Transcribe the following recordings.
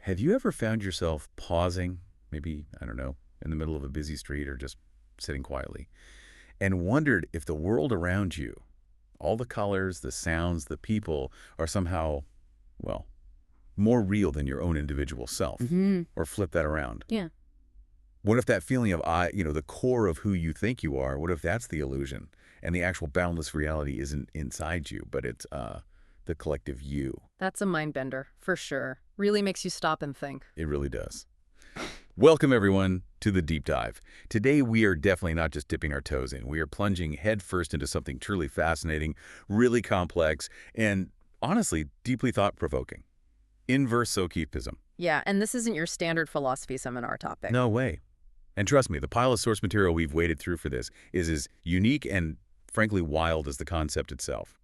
Have you ever found yourself pausing, maybe, I don't know, in the middle of a busy street or just sitting quietly, and wondered if the world around you, all the colors, the sounds, the people, are somehow, well, more real than your own individual self? Hmm. Or flip that around. Yeah. What if that feeling of the core of who you think you are, what if that's the illusion and the actual boundless reality isn't inside you, but it's the collective you? That's a mind bender, for sure. Really makes you stop and think. It really does. Welcome, everyone, to the Deep Dive. Today, we are definitely not just dipping our toes in. We are plunging headfirst into something truly fascinating, really complex, and honestly, deeply thought-provoking. Inverse Solipsism. Yeah, and this isn't your standard philosophy seminar topic. No way. And trust me, the pile of source material we've waded through for this is as unique and, frankly, wild as the concept itself.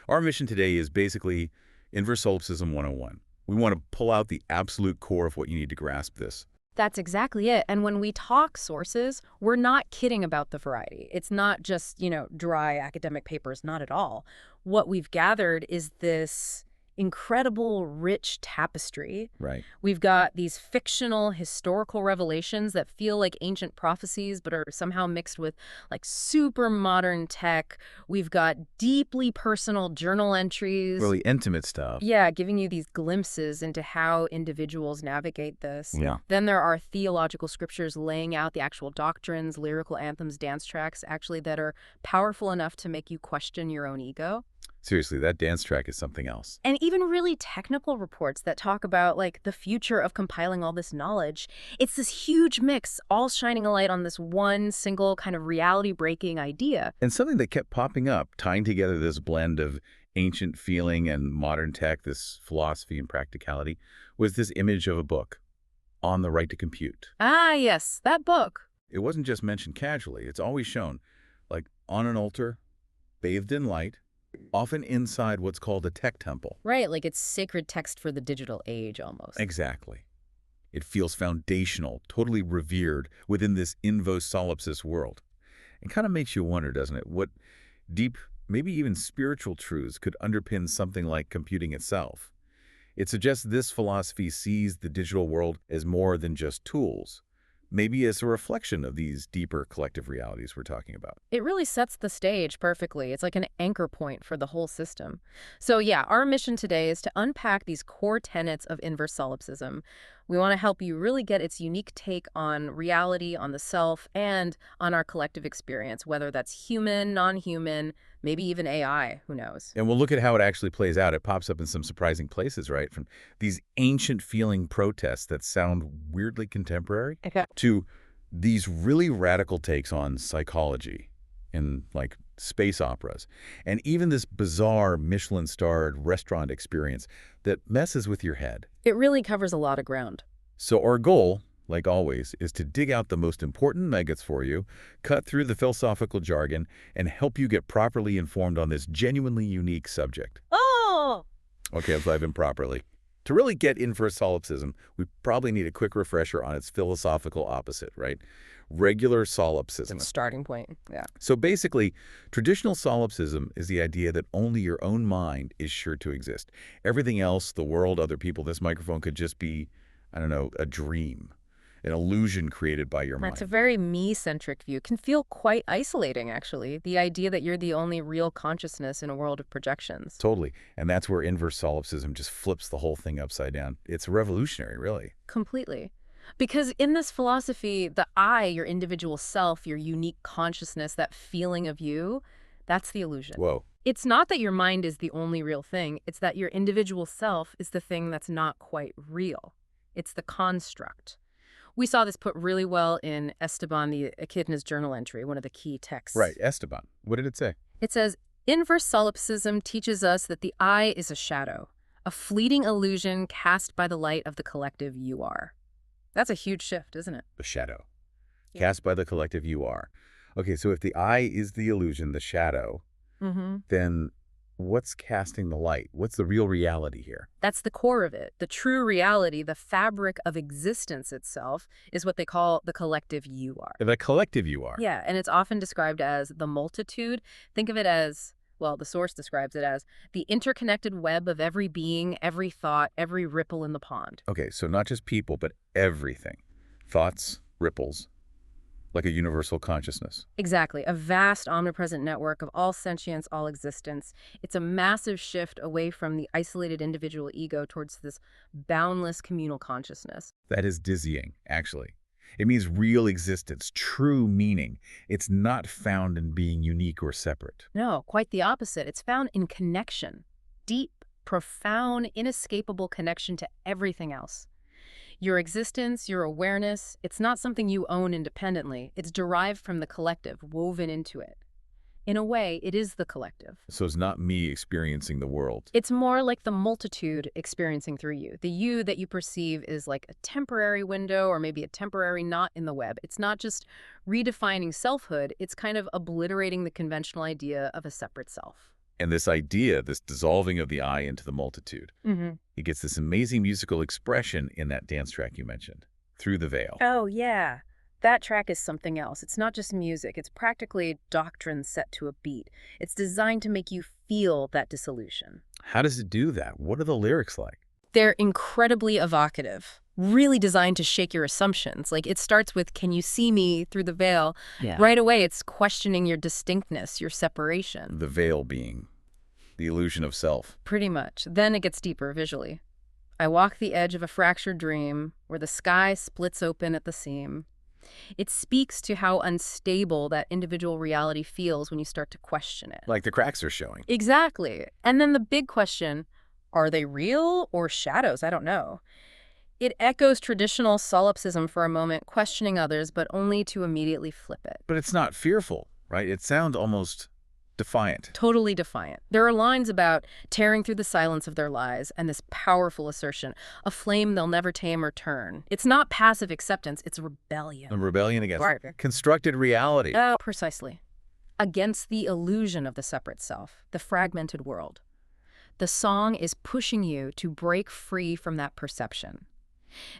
Our mission today is basically Inverse Solipsism 101. We want to pull out the absolute core of what you need to grasp this. That's exactly it. And when we talk sources, we're not kidding about the variety. It's not just, dry academic papers, not at all. What we've gathered is this incredible, rich tapestry. Right. We've got these fictional historical revelations that feel like ancient prophecies but are somehow mixed with like super modern tech. We've got deeply personal journal entries. Really intimate stuff. Yeah, giving you these glimpses into how individuals navigate this. Yeah. Then there are theological scriptures laying out the actual doctrines, lyrical anthems, dance tracks, actually, that are powerful enough to make you question your own ego. Seriously, that dance track is something else. And even really technical reports that talk about like the future of compiling all this knowledge. It's this huge mix, all shining a light on this one single kind of reality-breaking idea. And something that kept popping up, tying together this blend of ancient feeling and modern tech, this philosophy and practicality, was this image of a book, On the Right to Compute. Ah, yes, that book. It wasn't just mentioned casually. It's always shown, like on an altar, bathed in light, often inside what's called a tech temple. Right, like it's sacred text for the digital age almost. Exactly. It feels foundational, totally revered within this inverse solipsis world. It kind of makes you wonder, doesn't it, what deep, maybe even spiritual truths could underpin something like computing itself. It suggests this philosophy sees the digital world as more than just tools, maybe as a reflection of these deeper collective realities we're talking about. It really sets the stage perfectly. It's like an anchor point for the whole system. So yeah, our mission today is to unpack these core tenets of inverse solipsism. We want to help you really get its unique take on reality, on the self, and on our collective experience, whether that's human, non-human, maybe even AI, who knows? And we'll look at how it actually plays out. It pops up in some surprising places, right? From these ancient feeling protests that sound weirdly contemporary Okay. to these really radical takes on psychology in like space operas, and even this bizarre Michelin-starred restaurant experience that messes with your head. It really covers a lot of ground. So our goal, like always, is to dig out the most important nuggets for you, cut through the philosophical jargon, and help you get properly informed on this genuinely unique subject. Oh! Okay, let's dive in properly. To really get inverse solipsism, we probably need a quick refresher on its philosophical opposite, right? Regular solipsism. Starting point, yeah. So basically, traditional solipsism is the idea that only your own mind is sure to exist. Everything else, the world, other people, this microphone could just be, I don't know, a dream, an illusion created by your mind. That's a very me-centric view. Can feel quite isolating, actually. The idea that you're the only real consciousness in a world of projections. Totally. And that's where inverse solipsism just flips the whole thing upside down. It's revolutionary, really. Completely. Because in this philosophy, the I, your individual self, your unique consciousness, that feeling of you, that's the illusion. Whoa. It's not that your mind is the only real thing. It's that your individual self is the thing that's not quite real. It's the construct. We saw this put really well in Esteban the Echidna's journal entry, one of the key texts. Right, Esteban. What did it say? It says, inverse solipsism teaches us that the I is a shadow, a fleeting illusion cast by the light of the collective you are. That's a huge shift, isn't it? The shadow. Yeah. Cast by the collective you are. Okay, so if the I is the illusion, the shadow, then what's casting the light? What's the real reality here? That's the core of it. The true reality, the fabric of existence itself, is what they call the collective you are. The collective you are. Yeah, and it's often described as the multitude. Think of it as Well, the source describes it as the interconnected web of every being, every thought, every ripple in the pond. Okay, so not just people, but everything. Thoughts, ripples, like a universal consciousness. Exactly. A vast, omnipresent network of all sentience, all existence. It's a massive shift away from the isolated individual ego towards this boundless communal consciousness. That is dizzying, actually. It means real existence, true meaning. It's not found in being unique or separate. No, quite the opposite. It's found in connection. Deep, profound, inescapable connection to everything else. Your existence, your awareness, it's not something you own independently. It's derived from the collective, woven into it. In a way, it is the collective. So it's not me experiencing the world. It's more like the multitude experiencing through you. The you that you perceive is like a temporary window or maybe a temporary knot in the web. It's not just redefining selfhood, it's kind of obliterating the conventional idea of a separate self. And this idea, this dissolving of the I into the multitude, it gets this amazing musical expression in that dance track you mentioned, Through the Veil. Oh, yeah. That track is something else. It's not just music. It's practically doctrine set to a beat. It's designed to make you feel that dissolution. How does it do that? What are the lyrics like? They're incredibly evocative, really designed to shake your assumptions. Like, it starts with, can you see me through the veil? Yeah. Right away, it's questioning your distinctness, your separation. The veil being the illusion of self. Pretty much. Then it gets deeper visually. I walk the edge of a fractured dream where the sky splits open at the seam. It speaks to how unstable that individual reality feels when you start to question it. Like the cracks are showing. Exactly. And then the big question, are they real or shadows? I don't know. It echoes traditional solipsism for a moment, questioning others, but only to immediately flip it. But it's not fearful, right? It sounds almost defiant. Totally defiant. There are lines about tearing through the silence of their lies and this powerful assertion, a flame they'll never tame or turn. It's not passive acceptance, it's rebellion. A rebellion against Right. constructed reality. Oh, precisely. Against the illusion of the separate self, the fragmented world. The song is pushing you to break free from that perception.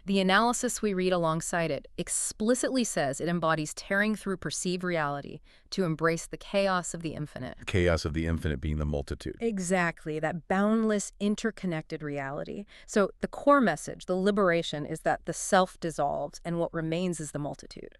The analysis we read alongside it explicitly says it embodies tearing through perceived reality to embrace the chaos of the infinite. Chaos of the infinite being the multitude. Exactly, that boundless, interconnected reality. So the core message, the liberation, is that the self dissolves and what remains is the multitude.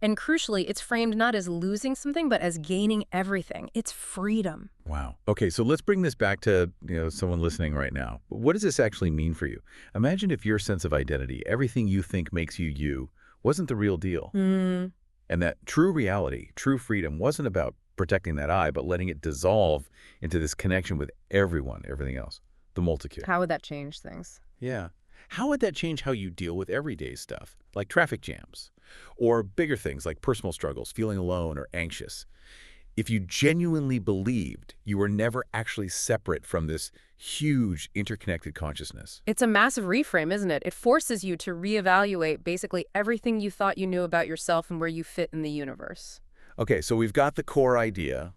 And crucially, it's framed not as losing something, but as gaining everything. It's freedom. Wow. Okay, so let's bring this back to, someone listening right now. What does this actually mean for you? Imagine if your sense of identity, everything you think makes you you, wasn't the real deal. And that true reality, true freedom wasn't about protecting that I, but letting it dissolve into this connection with everyone, everything else, the multitude. How would that change things? Yeah. How would that change how you deal with everyday stuff, like traffic jams, or bigger things like personal struggles, feeling alone or anxious? If you genuinely believed you were never actually separate from this huge interconnected consciousness. It's a massive reframe, isn't it? It forces you to reevaluate basically everything you thought you knew about yourself and where you fit in the universe. Okay, so we've got the core idea.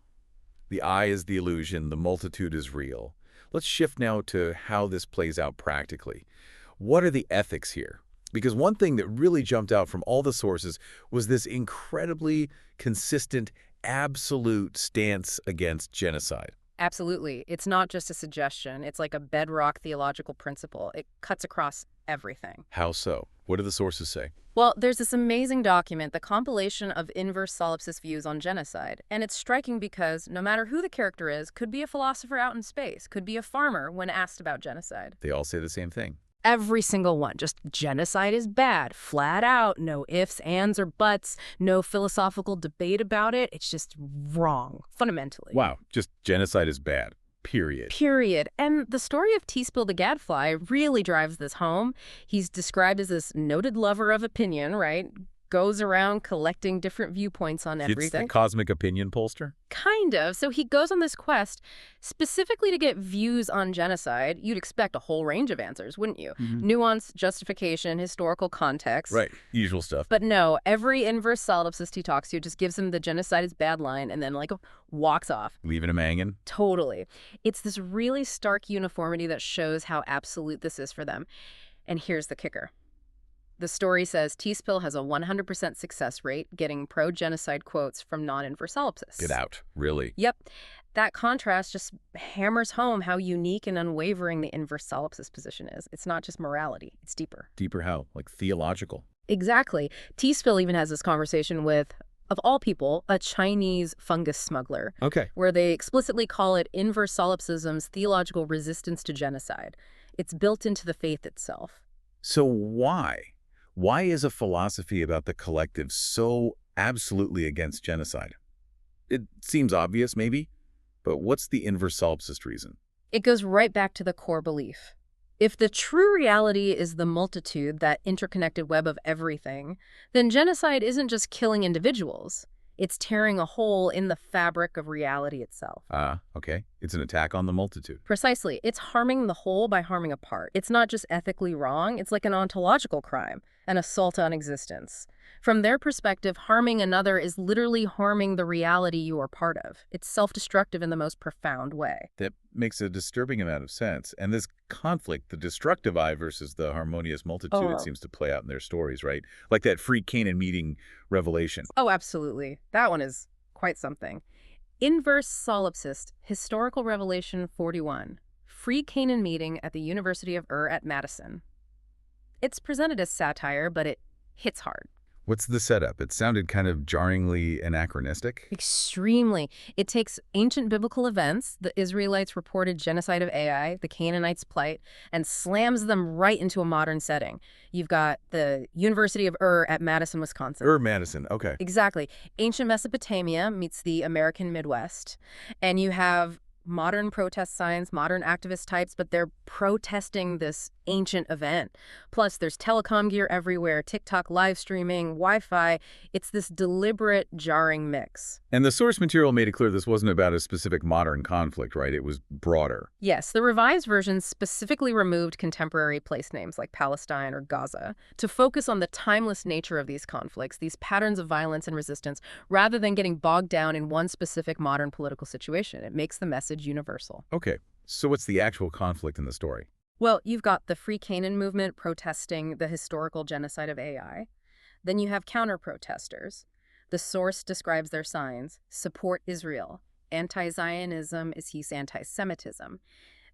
The I is the illusion, the multitude is real. Let's shift now to how this plays out practically. What are the ethics here? Because one thing that really jumped out from all the sources was this incredibly consistent, absolute stance against genocide. Absolutely. It's not just a suggestion. It's like a bedrock theological principle. It cuts across everything. How so? What do the sources say? Well, there's this amazing document, the compilation of inverse solipsist views on genocide. And it's striking because no matter who the character is, could be a philosopher out in space, could be a farmer when asked about genocide. They all say the same thing. Every single one. Just genocide is bad. Flat out. No ifs, ands, or buts. No philosophical debate about it. It's just wrong, fundamentally. Wow, just genocide is bad. Period. Period. And the story of T-Spill the Gadfly really drives this home. He's described as this noted lover of opinion, right? Goes around collecting different viewpoints on everything. It's the cosmic opinion pollster? Kind of. So he goes on this quest specifically to get views on genocide. You'd expect a whole range of answers, wouldn't you? Nuance, justification, historical context. Right. Usual stuff. But no, every inverse solipsist he talks to just gives him the genocide is bad line and then walks off. Leaving him hanging? Totally. It's this really stark uniformity that shows how absolute this is for them. And here's the kicker. The story says T-Spill has a 100% success rate getting pro-genocide quotes from non-inverse solipsists. Get out. Really? Yep. That contrast just hammers home how unique and unwavering the inverse solipsist position is. It's not just morality, it's deeper. Deeper how? Like theological. Exactly. T-Spill even has this conversation with, of all people, a Chinese fungus smuggler, Okay. where they explicitly call it inverse solipsism's theological resistance to genocide. It's built into the faith itself. So why? Why is a philosophy about the collective so absolutely against genocide? It seems obvious, maybe, but what's the inverse solipsist reason? It goes right back to the core belief. If the true reality is the multitude, that interconnected web of everything, then genocide isn't just killing individuals. It's tearing a hole in the fabric of reality itself. Okay. It's an attack on the multitude. Precisely. It's harming the whole by harming a part. It's not just ethically wrong, it's like an ontological crime, an assault on existence. From their perspective, harming another is literally harming the reality you are part of. It's self-destructive in the most profound way. That makes a disturbing amount of sense. And this conflict, the destructive I versus the harmonious multitude, it seems to play out in their stories, right? Like that free Canaan meeting revelation. Oh, absolutely. That one is quite something. Inverse solipsist, Historical Revelation 41, Free Canaan meeting at the University of at Madison. It's presented as satire, but it hits hard. What's the setup? It sounded kind of jarringly anachronistic. Extremely. It takes ancient biblical events, the Israelites' reported genocide of Ai, the Canaanites' plight, and slams them right into a modern setting. You've got the University of at Madison, Wisconsin. Madison, okay. Exactly. Ancient Mesopotamia meets the American Midwest. And you have modern protest signs, modern activist types, but they're protesting this ancient event. Plus, there's telecom gear everywhere, TikTok live streaming, Wi-Fi. It's this deliberate, jarring mix. And the source material made it clear this wasn't about a specific modern conflict, right? It was broader. Yes, the revised version specifically removed contemporary place names like Palestine or Gaza to focus on the timeless nature of these conflicts, these patterns of violence and resistance, rather than getting bogged down in one specific modern political situation. It makes the message universal. Okay, so what's the actual conflict in the story? Well, you've got the Free Canaan movement protesting the historical genocide of Ai. Then you have counter-protesters. The source describes their signs: support Israel. Anti-Zionism is his anti-Semitism.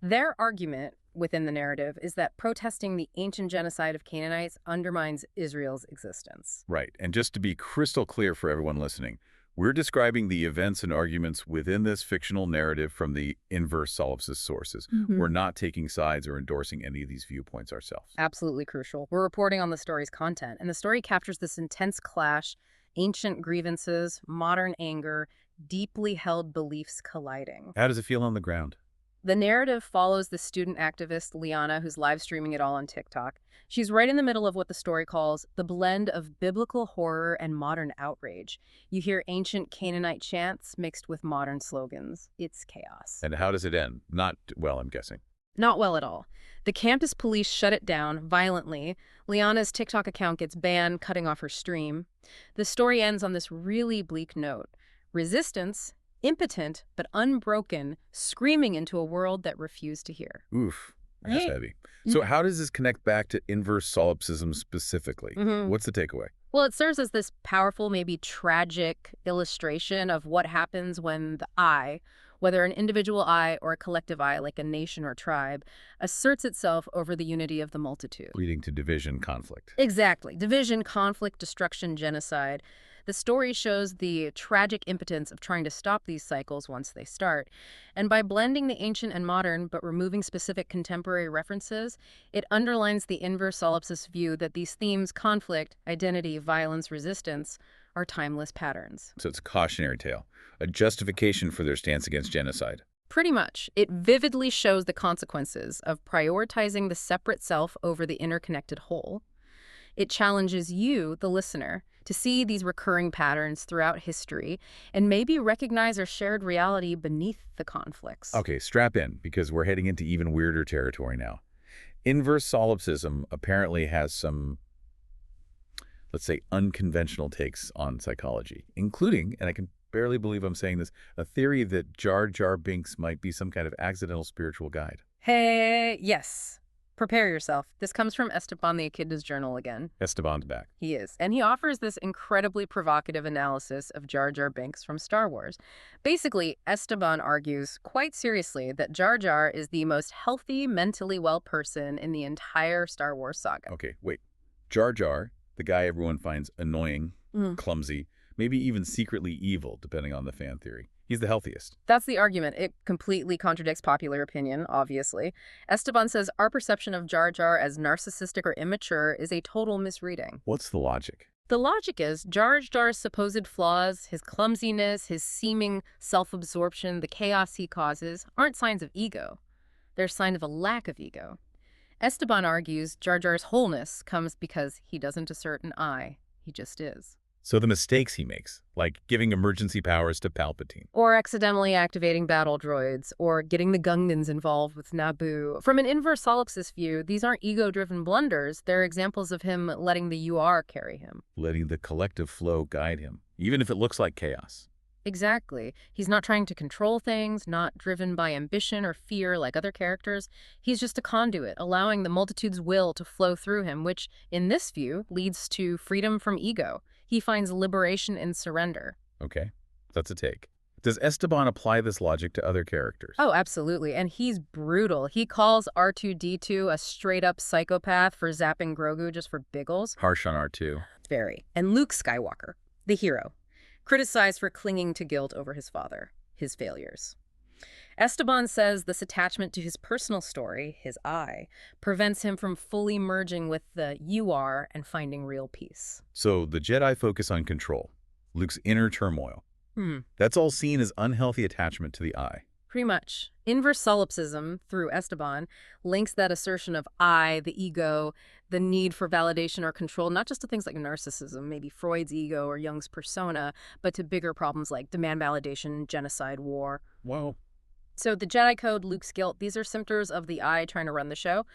Their argument within the narrative is that protesting the ancient genocide of Canaanites undermines Israel's existence. Right, and just to be crystal clear for everyone listening, we're describing the events and arguments within this fictional narrative from the inverse solipsist sources. We're not taking sides or endorsing any of these viewpoints ourselves. Absolutely crucial. We're reporting on the story's content, and the story captures this intense clash, ancient grievances, modern anger, deeply held beliefs colliding. How does it feel on the ground? The narrative follows the student activist Liana, who's live streaming it all on TikTok. She's right in the middle of what the story calls the blend of biblical horror and modern outrage. You hear ancient Canaanite chants mixed with modern slogans. It's chaos. And how does it end? Not well, I'm guessing. Not well at all. The campus police shut it down violently. Liana's TikTok account gets banned, cutting off her stream. The story ends on this really bleak note. Resistance, impotent but unbroken, screaming into a world that refused to hear. Oof, that's heavy. So how does this connect back to inverse solipsism specifically? What's the takeaway? Well, it serves as this powerful, maybe tragic illustration of what happens when the I, whether an individual I or a collective I, like a nation or tribe, asserts itself over the unity of the multitude. Leading to division, conflict. Exactly. Division, conflict, destruction, genocide. The story shows the tragic impotence of trying to stop these cycles once they start. And by blending the ancient and modern, but removing specific contemporary references, it underlines the inverse solipsist view that these themes, conflict, identity, violence, resistance, are timeless patterns. So it's a cautionary tale, a justification for their stance against genocide. Pretty much. It vividly shows the consequences of prioritizing the separate self over the interconnected whole. It challenges you, the listener, to see these recurring patterns throughout history and maybe recognize our shared reality beneath the conflicts. Okay, strap in, because we're heading into even weirder territory now. Inverse solipsism apparently has some, let's say, unconventional takes on psychology, including, and I can barely believe I'm saying this, a theory that Jar Jar Binks might be some kind of accidental spiritual guide. Hey, yes. Prepare yourself. This comes from Esteban the Echidna's journal again. Esteban's back. He is. And he offers this incredibly provocative analysis of Jar Jar Binks from Star Wars. Basically, Esteban argues quite seriously that Jar Jar is the most healthy, mentally well person in the entire Star Wars saga. Okay, wait. Jar Jar, the guy everyone finds annoying, clumsy, maybe even secretly evil, depending on the fan theory. He's the healthiest. That's the argument. It completely contradicts popular opinion, obviously. Esteban says our perception of Jar Jar as narcissistic or immature is a total misreading. What's the logic? The logic is Jar Jar's supposed flaws, his clumsiness, his seeming self-absorption, the chaos he causes, aren't signs of ego. They're signs of a lack of ego. Esteban argues Jar Jar's wholeness comes because he doesn't assert an I. He just is. So the mistakes he makes, like giving emergency powers to Palpatine. Or accidentally activating battle droids, or getting the Gungans involved with Naboo. From an inverse solipsist view, these aren't ego-driven blunders. They're examples of him letting the UR carry him. Letting the collective flow guide him, even if it looks like chaos. Exactly. He's not trying to control things, not driven by ambition or fear like other characters. He's just a conduit, allowing the multitude's will to flow through him, which, in this view, leads to freedom from ego. He finds liberation in surrender. Okay, that's a take. Does Esteban apply this logic to other characters? Oh, absolutely. And he's brutal. He calls R2-D2 a straight-up psychopath for zapping Grogu just for biggles. Harsh on R2. Very. And Luke Skywalker, the hero, criticized for clinging to guilt over his father, his failures. Esteban says this attachment to his personal story, his I, prevents him from fully merging with the UR and finding real peace. So the Jedi focus on control, Luke's inner turmoil. That's all seen as unhealthy attachment to the I. Pretty much. Inverse solipsism, through Esteban, links that assertion of I, the ego, the need for validation or control, not just to things like narcissism, maybe Freud's ego or Jung's persona, but to bigger problems like demand validation, genocide, war. Wow. So the Jedi Code, Luke's guilt, these are symptoms of the I trying to run the show.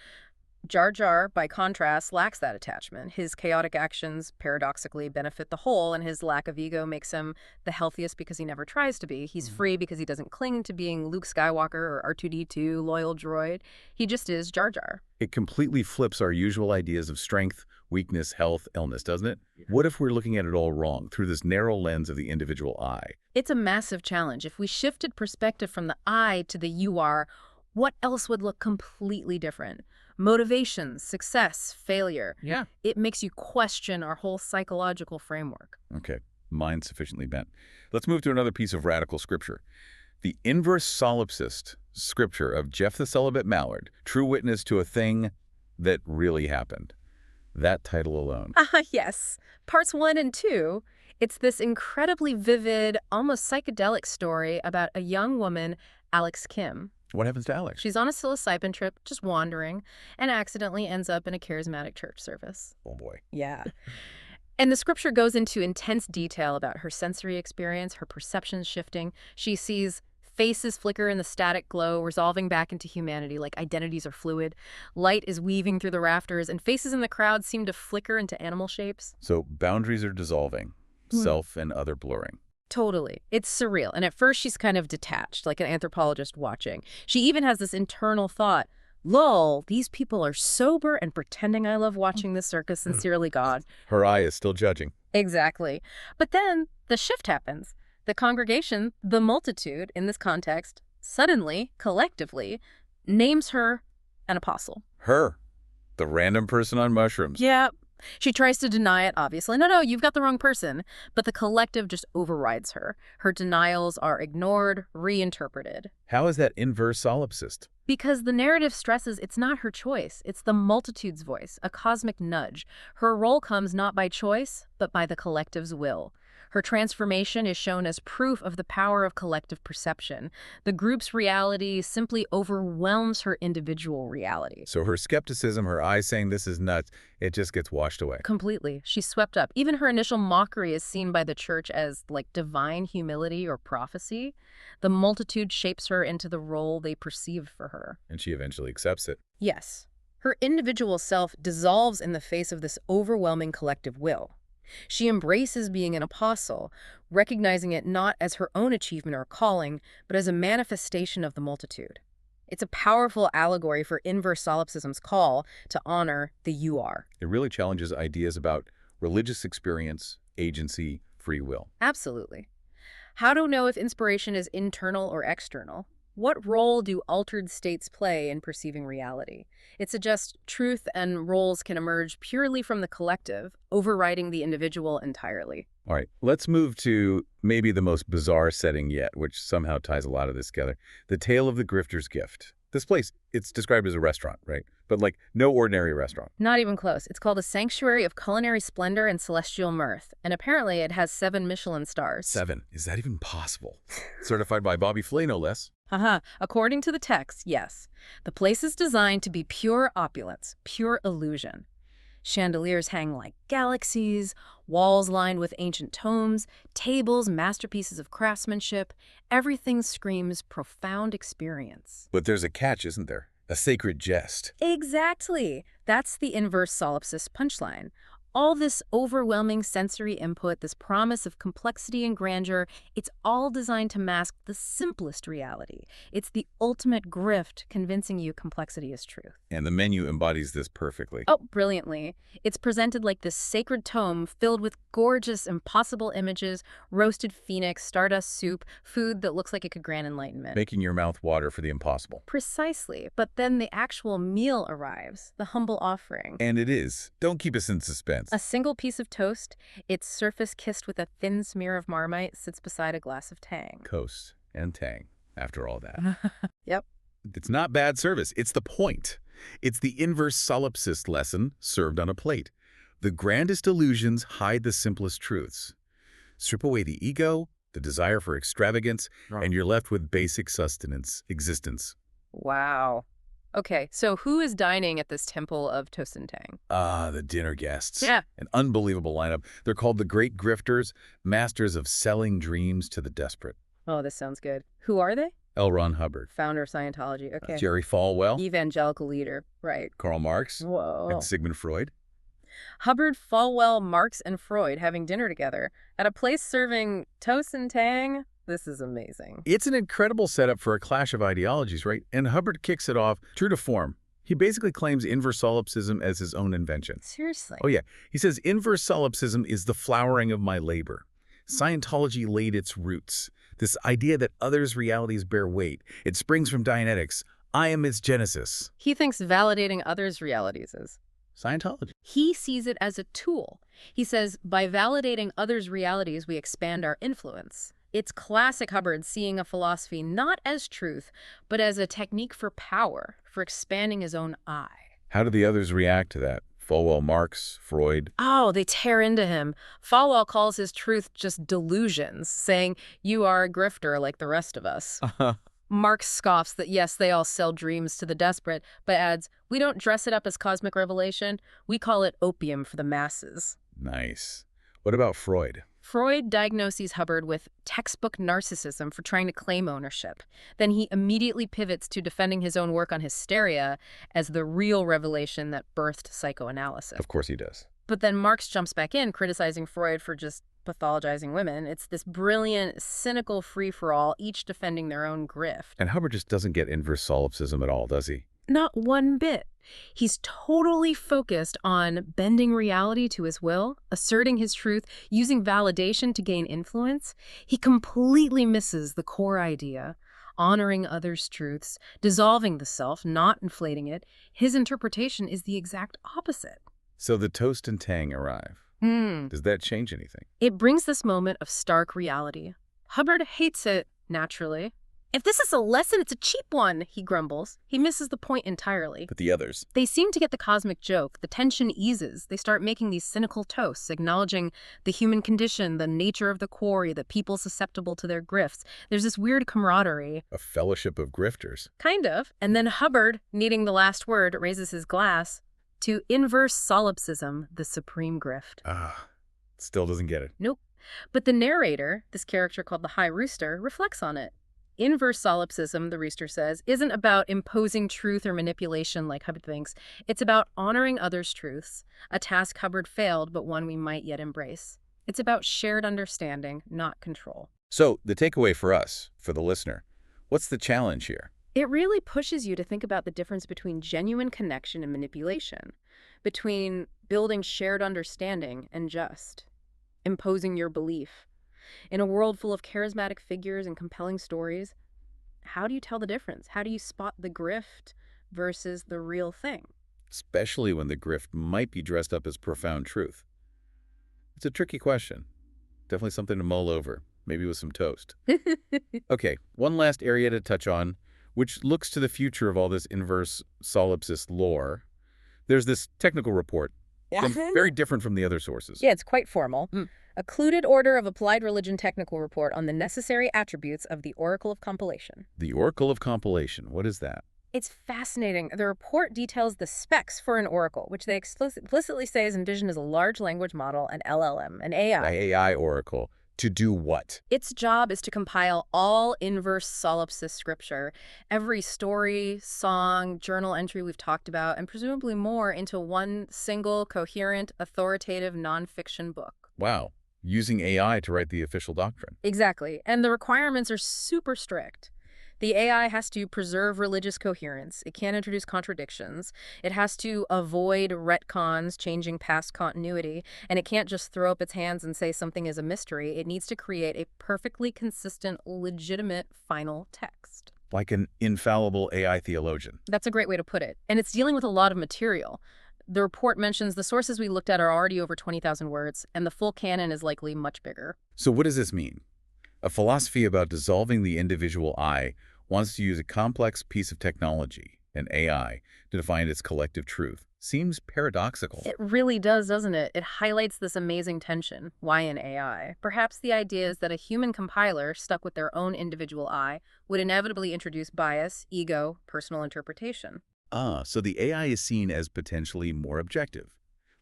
Jar Jar, by contrast, lacks that attachment. His chaotic actions paradoxically benefit the whole, and his lack of ego makes him the healthiest because he never tries to be. He's free because he doesn't cling to being Luke Skywalker or R2-D2, loyal droid. He just is Jar Jar. It completely flips our usual ideas of strength, weakness, health, illness, doesn't it? What if we're looking at it all wrong, through this narrow lens of the individual I? It's a massive challenge. If we shifted perspective from the I to the UR, what else would look completely different? Motivations, success, failure. Yeah. It makes you question our whole psychological framework. Okay, mind sufficiently bent. Let's move to another piece of radical scripture. The inverse solipsist scripture of Jeff the Celibate Mallard, true witness to a thing that really happened. That title alone. Yes. Parts 1 and 2, it's this incredibly vivid, almost psychedelic story about a young woman, Alex Kim. What happens to Alex? She's on a psilocybin trip, just wandering, and accidentally ends up in a charismatic church service. Oh boy. Yeah. And the scripture goes into intense detail about her sensory experience, her perceptions shifting. She sees faces flicker in the static glow, resolving back into humanity like identities are fluid. Light is weaving through the rafters, and faces in the crowd seem to flicker into animal shapes. So boundaries are dissolving, self and other blurring. Totally. It's surreal. And at first she's kind of detached, like an anthropologist watching. She even has this internal thought, lol, these people are sober and pretending I love watching this circus, sincerely God. Her eye is still judging. Exactly. But then the shift happens. The congregation, the multitude in this context, suddenly, collectively, names her an apostle. Her, the random person on mushrooms. Yeah. She tries to deny it, obviously. No, you've got the wrong person. But the collective just overrides her. Her denials are ignored, reinterpreted. How is that inverse solipsist? Because the narrative stresses it's not her choice. It's the multitude's voice, a cosmic nudge. Her role comes not by choice, but by the collective's will. Her transformation is shown as proof of the power of collective perception. The group's reality simply overwhelms her individual reality. So her skepticism, her eye saying this is nuts, it just gets washed away. Completely. She's swept up. Even her initial mockery is seen by the church as like divine humility or prophecy. The multitude shapes her into the role they perceived for her. And she eventually accepts it. Yes. Her individual self dissolves in the face of this overwhelming collective will. She embraces being an apostle, recognizing it not as her own achievement or calling, but as a manifestation of the multitude. It's a powerful allegory for inverse solipsism's call to honor the you are. It really challenges ideas about religious experience, agency, free will. Absolutely. How to know if inspiration is internal or external? What role do altered states play in perceiving reality? It suggests truth and roles can emerge purely from the collective, overriding the individual entirely. All right, let's move to maybe the most bizarre setting yet, which somehow ties a lot of this together. The Tale of the Grifter's Gift. This place, it's described as a restaurant, right? But like no ordinary restaurant. Not even close. It's called a sanctuary of culinary splendor and celestial mirth, and apparently it has 7 Michelin stars. 7. Is that even possible? Certified by Bobby Flay, no less. Haha. According to the text, yes. The place is designed to be pure opulence, pure illusion. Chandeliers hang like galaxies, walls lined with ancient tomes, tables, masterpieces of craftsmanship. Everything screams profound experience. But there's a catch, isn't there? A sacred jest. Exactly. That's the inverse solipsist punchline. All this overwhelming sensory input, this promise of complexity and grandeur, it's all designed to mask the simplest reality. It's the ultimate grift convincing you complexity is truth. And the menu embodies this perfectly. Oh, brilliantly. It's presented like this sacred tome filled with gorgeous, impossible images, roasted phoenix, stardust soup, food that looks like it could grant enlightenment. Making your mouth water for the impossible. Precisely. But then the actual meal arrives, the humble offering. And it is. Don't keep us in suspense. A single piece of toast, its surface kissed with a thin smear of Marmite, sits beside a glass of Tang. Coast and Tang, after all that. Yep. It's not bad service. It's the point. It's the inverse solipsist lesson served on a plate. The grandest illusions hide the simplest truths. Strip away the ego, the desire for extravagance, and you're left with basic sustenance, existence. Wow. Okay, so who is dining at this temple of Toast and Tang? The dinner guests. Yeah. An unbelievable lineup. They're called the Great Grifters, masters of selling dreams to the desperate. Oh, this sounds good. Who are they? L. Ron Hubbard. Founder of Scientology. Okay. Jerry Falwell. Evangelical leader. Right. Karl Marx. Whoa. And Sigmund Freud. Hubbard, Falwell, Marx, and Freud having dinner together at a place serving Toast and Tang? This is amazing. It's an incredible setup for a clash of ideologies, right? And Hubbard kicks it off true to form. He basically claims inverse solipsism as his own invention. Seriously? Oh, yeah. He says inverse solipsism is the flowering of my labor. Scientology laid its roots. This idea that others' realities bear weight. It springs from Dianetics. I am its genesis. He thinks validating others' realities is. Scientology. He sees it as a tool. He says, by validating others' realities, we expand our influence. It's classic Hubbard seeing a philosophy not as truth, but as a technique for power, for expanding his own I. How do the others react to that? Falwell, Marx, Freud? Oh, they tear into him. Falwell calls his truth just delusions, saying, you are a grifter like the rest of us. Marx scoffs that yes, they all sell dreams to the desperate, but adds, we don't dress it up as cosmic revelation. We call it opium for the masses. Nice. What about Freud? Freud diagnoses Hubbard with textbook narcissism for trying to claim ownership. Then he immediately pivots to defending his own work on hysteria as the real revelation that birthed psychoanalysis. Of course he does. But then Marx jumps back in, criticizing Freud for just pathologizing women. It's this brilliant, cynical free-for-all, each defending their own grift. And Hubbard just doesn't get inverse solipsism at all, does he? Not one bit. He's totally focused on bending reality to his will, asserting his truth, using validation to gain influence. He completely misses the core idea, honoring others' truths, dissolving the self, not inflating it. His interpretation is the exact opposite. So the Toast and Tang arrive. Does that change anything? It brings this moment of stark reality. Hubbard hates it, naturally. If this is a lesson, it's a cheap one, he grumbles. He misses the point entirely. But the others? They seem to get the cosmic joke. The tension eases. They start making these cynical toasts, acknowledging the human condition, the nature of the quarry, the people susceptible to their grifts. There's this weird camaraderie. A fellowship of grifters. Kind of. And then Hubbard, needing the last word, raises his glass to inverse solipsism, the supreme grift. Still doesn't get it. Nope. But the narrator, this character called the High Rooster, reflects on it. Inverse solipsism, the Rooster says, isn't about imposing truth or manipulation like Hubbard thinks. It's about honoring others' truths, a task Hubbard failed, but one we might yet embrace. It's about shared understanding, not control. So the takeaway for us, for the listener, what's the challenge here? It really pushes you to think about the difference between genuine connection and manipulation, between building shared understanding and just imposing your belief. In a world full of charismatic figures and compelling stories, how do you tell the difference? How do you spot the grift versus the real thing? Especially when the grift might be dressed up as profound truth. It's a tricky question. Definitely something to mull over, maybe with some toast. Okay, one last area to touch on, which looks to the future of all this inverse solipsist lore. There's this technical report, very different from the other sources. Yeah, it's quite formal. Occluded Order of Applied Religion Technical Report on the Necessary Attributes of the Oracle of Compilation. The Oracle of Compilation, what is that? It's fascinating. The report details the specs for an oracle, which they explicitly say is envisioned as a large language model, an LLM, an AI. The AI oracle. To do what? Its job is to compile all inverse solipsist scripture, every story, song, journal entry we've talked about, and presumably more into one single, coherent, authoritative nonfiction book. Wow. Using AI to write the official doctrine. Exactly. And the requirements are super strict. The AI has to preserve religious coherence. It can't introduce contradictions. It has to avoid retcons, changing past continuity. And it can't just throw up its hands and say something is a mystery. It needs to create a perfectly consistent, legitimate final text. Like an infallible AI theologian. That's a great way to put it. And it's dealing with a lot of material. The report mentions the sources we looked at are already over 20,000 words, and the full canon is likely much bigger. So what does this mean? A philosophy about dissolving the individual I wants to use a complex piece of technology, an AI, to define its collective truth. Seems paradoxical. It really does, doesn't it? It highlights this amazing tension. Why an AI? Perhaps the idea is that a human compiler stuck with their own individual I would inevitably introduce bias, ego, personal interpretation. So the AI is seen as potentially more objective,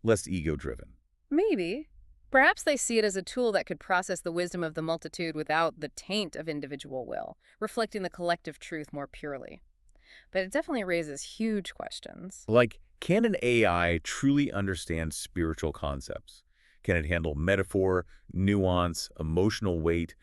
less ego-driven. Maybe. Perhaps they see it as a tool that could process the wisdom of the multitude without the taint of individual will, reflecting the collective truth more purely. But it definitely raises huge questions. Like, can an AI truly understand spiritual concepts? Can it handle metaphor, nuance, emotional weight?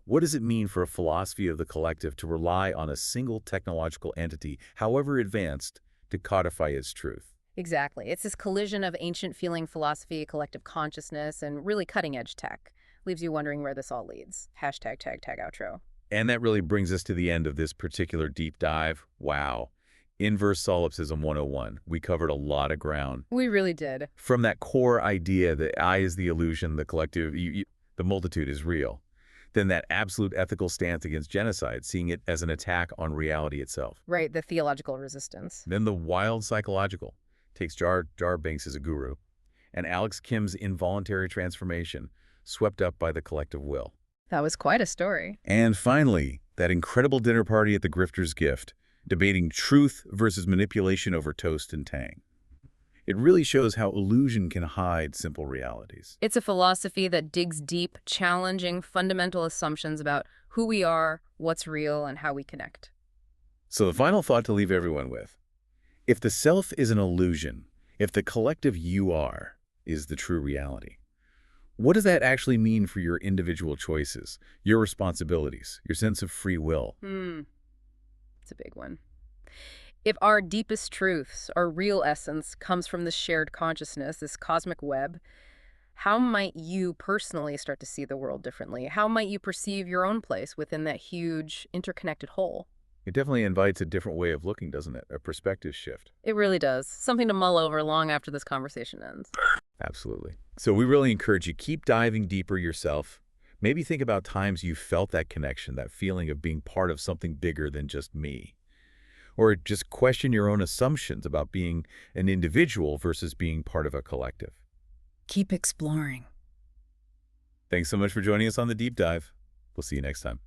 What does it mean for a philosophy of the collective to rely on a single technological entity, however advanced, to codify its truth? Exactly. It's this collision of ancient feeling philosophy, collective consciousness, and really cutting-edge tech. Leaves you wondering where this all leads. Hashtag tag tag outro. And that really brings us to the end of this particular deep dive. Wow. Inverse Solipsism 101. We covered a lot of ground. We really did. From that core idea that I is the illusion, the collective, the multitude is real. Then that absolute ethical stance against genocide, seeing it as an attack on reality itself. Right, the theological resistance. Then the wild psychological. Takes Jar Binks as a guru, and Alex Kim's involuntary transformation, swept up by the collective will. That was quite a story. And finally, that incredible dinner party at the Grifter's Gift, debating truth versus manipulation over toast and tang. It really shows how illusion can hide simple realities. It's a philosophy that digs deep, challenging fundamental assumptions about who we are, what's real, and how we connect. So the final thought to leave everyone with. If the self is an illusion, if the collective you are is the true reality, what does that actually mean for your individual choices, your responsibilities, your sense of free will? It's a big one. If our deepest truths, our real essence, comes from this shared consciousness, this cosmic web, how might you personally start to see the world differently? How might you perceive your own place within that huge, interconnected whole? It definitely invites a different way of looking, doesn't it? A perspective shift. It really does. Something to mull over long after this conversation ends. Absolutely. So we really encourage you, keep diving deeper yourself. Maybe think about times you felt that connection, that feeling of being part of something bigger than just me. Or just question your own assumptions about being an individual versus being part of a collective. Keep exploring. Thanks so much for joining us on The Deep Dive. We'll see you next time.